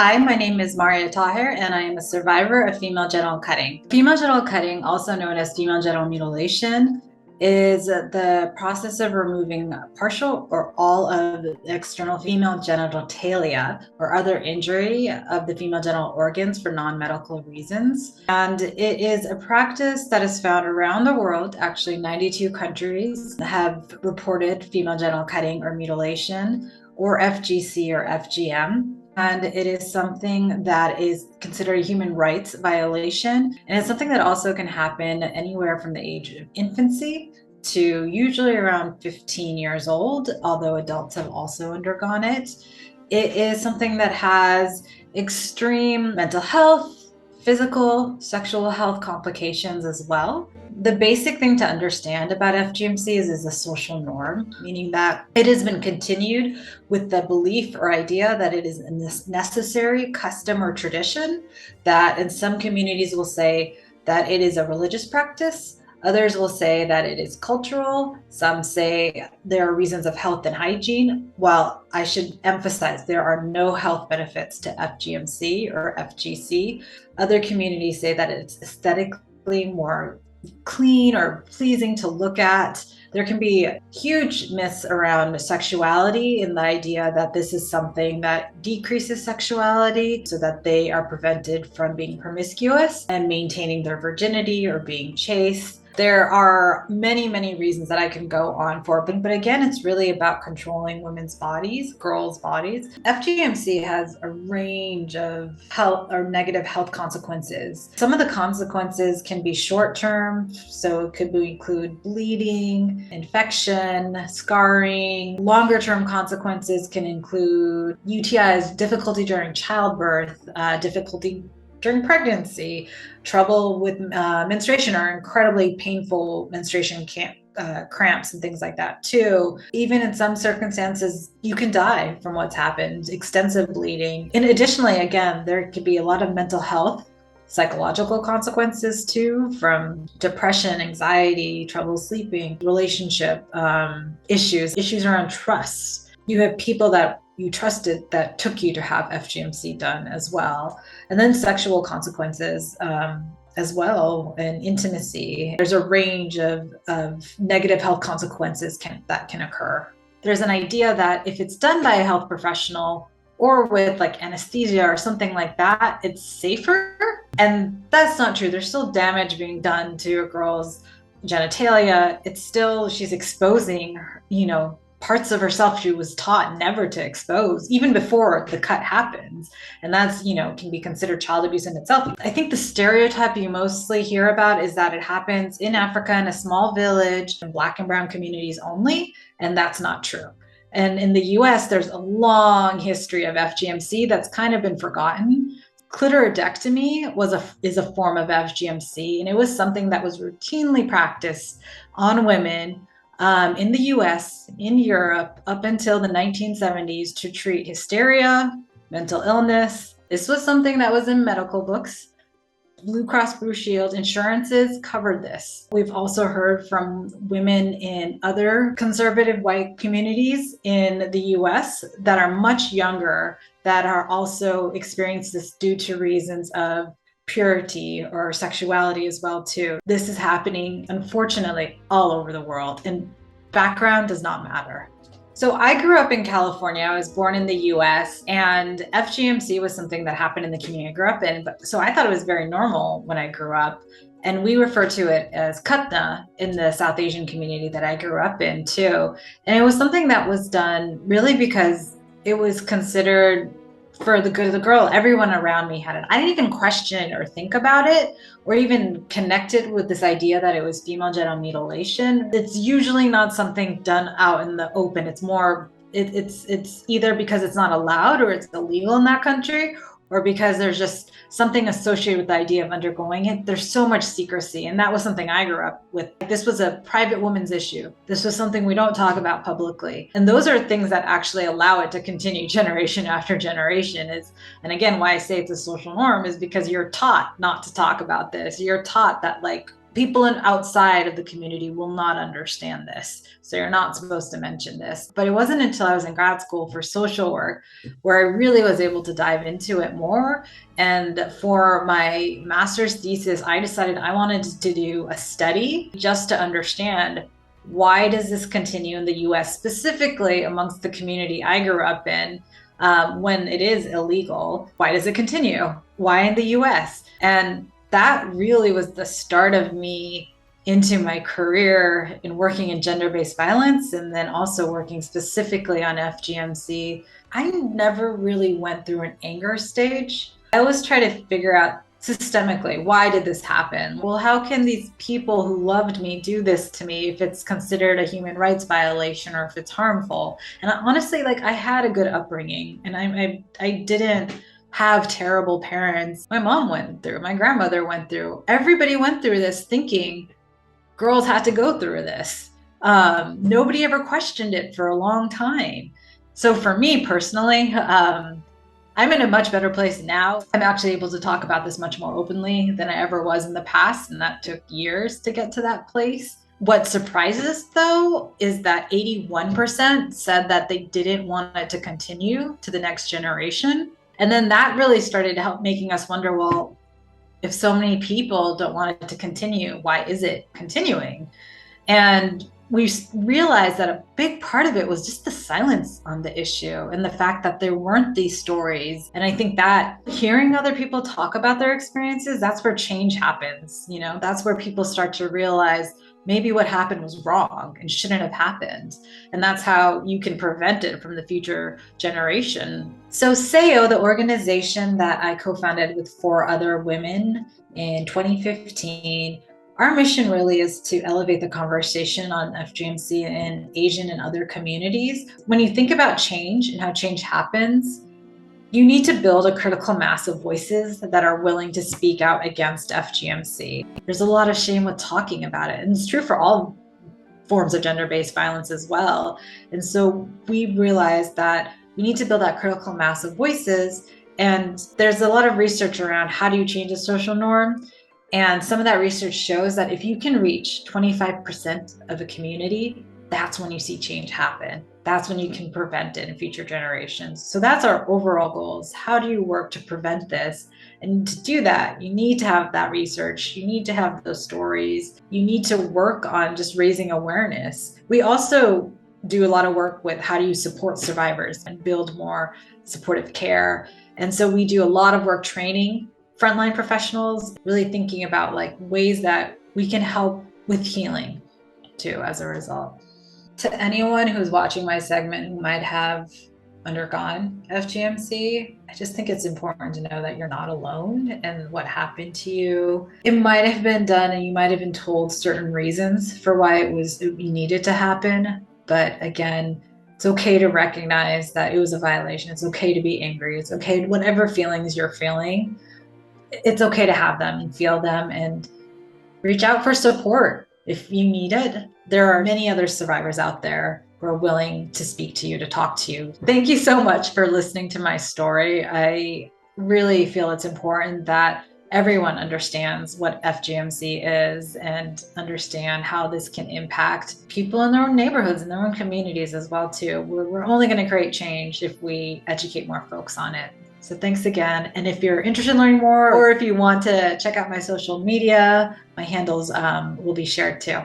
Hi, my name is Mariya Taher, and I am a survivor of female genital cutting. Female genital cutting, also known as female genital mutilation, is the process of removing partial or all of the external female genitalia or other injury of the female genital organs for non-medical reasons. And it is a practice that is found around the world. Actually, 92 countries have reported female genital cutting or mutilation, or FGC or FGM. And it is something that is considered a human rights violation. And it's something that also can happen anywhere from the age of infancy to usually around 15 years old, although adults have also undergone it. It is something that has extreme mental health, physical, sexual health complications as well. The basic thing to understand about FGMC is a social norm, meaning that it has been continued with the belief or idea that it is a necessary custom or tradition, that in some communities will say that it is a religious practice. Others will say that it is cultural. Some say there are reasons of health and hygiene. While I should emphasize there are no health benefits to FGMC or FGC. Other communities say that it's aesthetically more clean or pleasing to look at. There can be huge myths around sexuality and the idea that this is something that decreases sexuality so that they are prevented from being promiscuous and maintaining their virginity or being chaste. There are many, many reasons that I can go on for, but again, it's really about controlling women's bodies, girls' bodies. FGMC has a range of health or negative health consequences. Some of the consequences can be short-term, so it could include bleeding, infection, scarring. Longer-term consequences can include UTIs, difficulty during childbirth, difficulty during pregnancy, trouble with menstruation or incredibly painful menstruation cramps and things like that too. Even in some circumstances, you can die from what's happened, extensive bleeding. And additionally, again, there could be a lot of mental health, psychological consequences too, from depression, anxiety, trouble sleeping, relationship issues around trust. You have people that you trusted that took you to have FGMC done as well. And then sexual consequences as well, and intimacy. There's a range of negative health consequences that can occur. There's an idea that if it's done by a health professional or with like anesthesia or something like that, it's safer. And that's not true. There's still damage being done to a girl's genitalia. She's exposing, parts of herself she was taught never to expose, even before the cut happens. And that's, can be considered child abuse in itself. I think the stereotype you mostly hear about is that it happens in Africa in a small village in Black and brown communities only, and that's not true. And in the US, there's a long history of FGMC that's kind of been forgotten. Clitoridectomy is a form of FGMC, and it was something that was routinely practiced on women in the US, in Europe, up until the 1970s to treat hysteria, mental illness. This was something that was in medical books. Blue Cross Blue Shield insurances covered this. We've also heard from women in other conservative white communities in the US that are much younger that are also experiencing this due to reasons of purity or sexuality as well too. This is happening, unfortunately, all over the world, and background does not matter. So I grew up in California. I was born in the US, and FGMC was something that happened in the community I grew up in. So I thought it was very normal when I grew up. And we refer to it as katna in the South Asian community that I grew up in too. And it was something that was done really because it was considered for the good of the girl. Everyone around me had it. I didn't even question or think about it or even connect it with this idea that it was female genital mutilation. It's usually not something done out in the open. It's more, it's either because it's not allowed or it's illegal in that country, or because there's just something associated with the idea of undergoing it. There's so much secrecy, and that was something I grew up with. This was a private woman's issue. This was something we don't talk about publicly. And those are things that actually allow it to continue generation after generation. And again, why I say it's a social norm is because you're taught not to talk about this. You're taught that people outside of the community will not understand this. So you're not supposed to mention this. But it wasn't until I was in grad school for social work where I really was able to dive into it more. And for my master's thesis, I decided I wanted to do a study just to understand, why does this continue in the US, specifically amongst the community I grew up in? When it is illegal, why does it continue? Why in the US? And that really was the start of me into my career in working in gender-based violence, and then also working specifically on FGMC. I never really went through an anger stage. I always try to figure out systemically, why did this happen? Well, how can these people who loved me do this to me if it's considered a human rights violation or if it's harmful? And honestly, like, I had a good upbringing, and I didn't have terrible parents. My mom went through, my grandmother went through, everybody went through this thinking girls had to go through this. Nobody ever questioned it for a long time. So for me personally, I'm in a much better place now. I'm actually able to talk about this much more openly than I ever was in the past, and that took years to get to that place. What surprises us, though, is that 81% said that they didn't want it to continue to the next generation. And then that really started to help making us wonder, well, if so many people don't want it to continue, why is it continuing? And we realized that a big part of it was just the silence on the issue and the fact that there weren't these stories. And I think that hearing other people talk about their experiences, that's where change happens. You know, that's where people start to realize maybe what happened was wrong and shouldn't have happened. And that's how you can prevent it from the future generation. So SEO, the organization that I co-founded with 4 other women in 2015, our mission really is to elevate the conversation on FGMC in Asian and other communities. When you think about change and how change happens, you need to build a critical mass of voices that are willing to speak out against FGMC. There's a lot of shame with talking about it, and it's true for all forms of gender-based violence as well. And so we realized that we need to build that critical mass of voices, and there's a lot of research around how do you change a social norm. And some of that research shows that if you can reach 25% of a community, that's when you see change happen. That's when you can prevent it in future generations. So that's our overall goals. How do you work to prevent this? And to do that, you need to have that research. You need to have those stories. You need to work on just raising awareness. We also do a lot of work with how do you support survivors and build more supportive care. And so we do a lot of work training frontline professionals, really thinking about like ways that we can help with healing too as a result. To anyone who's watching my segment who might have undergone FGMC, I just think it's important to know that you're not alone and what happened to you. It might have been done and you might have been told certain reasons for why it needed to happen. But again, it's okay to recognize that it was a violation. It's okay to be angry. It's okay, whatever feelings you're feeling, it's okay to have them and feel them, and reach out for support if you need it. There are many other survivors out there who are willing to speak to you, to talk to you. Thank you so much for listening to my story. I really feel it's important that everyone understands what FGMC is and understand how this can impact people in their own neighborhoods and their own communities as well too. We're only going to create change if we educate more folks on it. So thanks again. And if you're interested in learning more, or if you want to check out my social media, my handles will be shared too.